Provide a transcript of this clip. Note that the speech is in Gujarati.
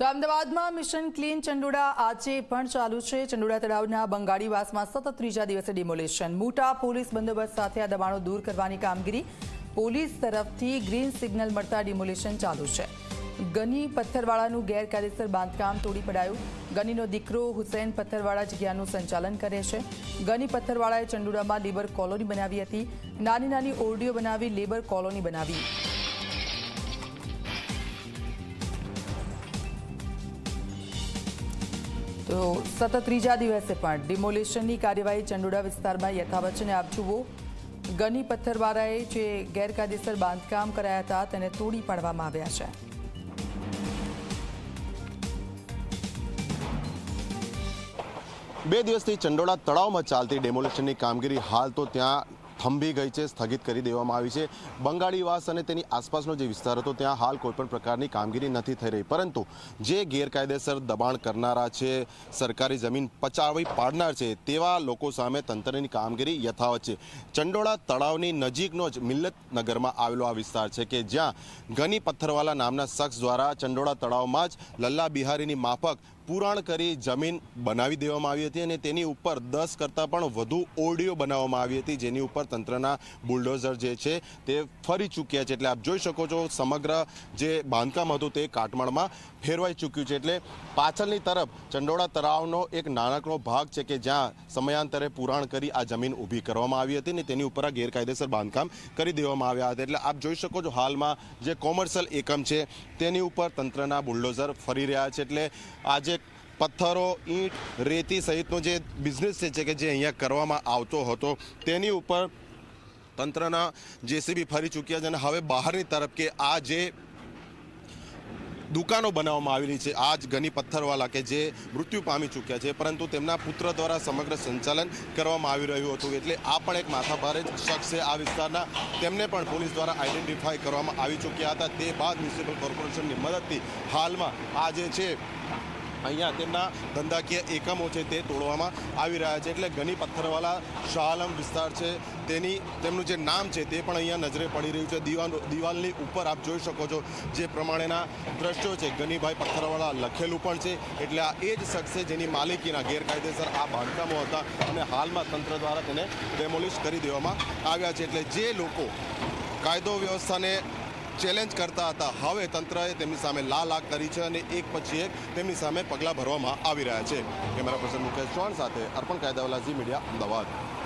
તો અમદાવાદમાં મિશન ક્લીન ચંડોળા આજે પણ ચાલુ છે। ચંડોળા તળાવના બંગાળીવાસમાં સતત ત્રીજા દિવસે ડિમોલિશન, મોટા પોલીસ બંદોબસ્ત સાથે આ દબાણો દૂર કરવાની કામગીરી। પોલીસ તરફથી ગ્રીન સિગ્નલ મળતા ડિમોલિશન ચાલુ છે। ગની પથ્થરવાળાનું ગેરકાયદેસર બાંધકામ તોડી પડાયું। ગનીનો દીકરો હુસૈન પથ્થરવાળા જગ્યાનું સંચાલન કરે છે। ગની પથ્થરવાળાએ ચંડોળામાં લેબર કોલોની બનાવી હતી। નાની નાની ઓરડીઓ બનાવી લેબર કોલોની બનાવી। તો સતત ત્રીજા દિવસે પણ ડિમોલિશનની કાર્યવાહી ચંડોળા વિસ્તારમાં યથાવત છે। આપ જુઓ, ગની પથ્થરવાળાએ જે ગેરકાયદેસર બાંધકામ કરાયા હતા તેને તોડી પાડવામાં આવ્યા છે। બે દિવસથી ચંડોળા તળાવમાં ચાલતી ડેમોલિશનની કામગીરી હાલ તો ત્યાં થંભી ગઈ છે, સ્થગિત કરી દેવામાં આવી છે। બંગાળીવાસ અને તેની આસપાસનો જે વિસ્તાર હતો ત્યાં હાલ કોઈપણ પ્રકારની કામગીરી નથી થઈ રહી, પરંતુ જે ગેરકાયદેસર દબાણ કરનારા છે, સરકારી જમીન પચાવી પાડનાર છે, તેવા લોકો સામે તંત્રની કામગીરી યથાવત છે। ચંડોળા તળાવની નજીકનો જ મિલ્લતનગરમાં આવેલો આ વિસ્તાર છે કે જ્યાં ગની પથ્થરવાલા નામના શખ્સ દ્વારા ચંડોળા તળાવમાં જ લલ્લા બિહારીની માફક પુરાણ કરી જમીન બનાવી દેવામાં આવી હતી અને તેની ઉપર 10 કરતાં પણ વધુ ઓરડીઓ બનાવવામાં આવી હતી, જેની ઉપર તંત્રના બુલડોઝર જે છે તે ફરી ચૂક્યા છે। એટલે આપ જોઈ શકો છો, સમગ્ર જે બાંધકામ હતું તે કાટમાળમાં ફેરવાઈ ચૂક્યું છે। એટલે પાછળની તરફ ચંડોળા તળાવનો એક નાનકડો ભાગ છે કે જ્યાં સમયાંતરે પુરાણ કરી આ જમીન ઊભી કરવામાં આવી હતી ને તેની ઉપર આ ગેરકાયદેસર બાંધકામ કરી દેવામાં આવ્યા હતા। એટલે આપ જોઈ શકો છો, હાલમાં જે કોમર્શિયલ એકમ છે તેની ઉપર તંત્રના બુલડોઝર ફરી રહ્યા છે। એટલે આજે પથ્થરો, ઈંટ, રેતી સહિતનો જે બિઝનેસ છે કે જે અહીંયા કરવામાં આવતો હતો તેની ઉપર તંત્રના જેસીબી ફરી ચૂક્યા છે અને હવે બહારની તરફ કે આ જે દુકાનો બનાવવામાં આવેલી છે, આ જ ગની પથ્થરવાલા કે જે મૃત્યુ પામી ચૂક્યા છે, પરંતુ તેમના પુત્ર દ્વારા સમગ્ર સંચાલન કરવામાં આવી રહ્યું હતું। એટલે આ પણ એક માથાભારે શખ્સ છે આ વિસ્તારના, તેમને પણ પોલીસ દ્વારા આઈડેન્ટિફાઈ કરવામાં આવી ચૂક્યા હતા। તે બાદ મ્યુનિસિપલ કોર્પોરેશનની મદદથી હાલમાં આ જે છે અહીંયા તેમના ધંધાકીય એકમો છે તે તોડવામાં આવી રહ્યા છે। એટલે ગની પથ્થરવાલા શાહ-આલમ વિસ્તાર છે તેમનું જે નામ છે તે પણ અહીંયા નજરે પડી રહ્યું છે। દિવાલની ઉપર આપ જોઈ શકો છો જે પ્રમાણેના દ્રશ્યો છે, ગનીભાઈ પથ્થરવાલા લખેલું પણ છે। એટલે આ એ જ શખ્સ છે જેની માલિકીના ગેરકાયદેસર આ બાંધકામો હતા અને હાલમાં તંત્ર દ્વારા તેને ડેમોલિશ કરી દેવામાં આવ્યા છે। એટલે જે લોકો કાયદો વ્યવસ્થાને ચેલેન્જ કરતા હતા, હવે તંત્રએ તેમની સામે લાલ આંખ કરી છે અને એક પછી એક તેમની સામે પગલાં ભરવામાં આવી રહ્યા છે। કેમેરા પર્સન મુકેશ ચૌહાણ સાથે અર્પણ કાયદાવાલા, ઝી મીડિયા, અમદાવાદ।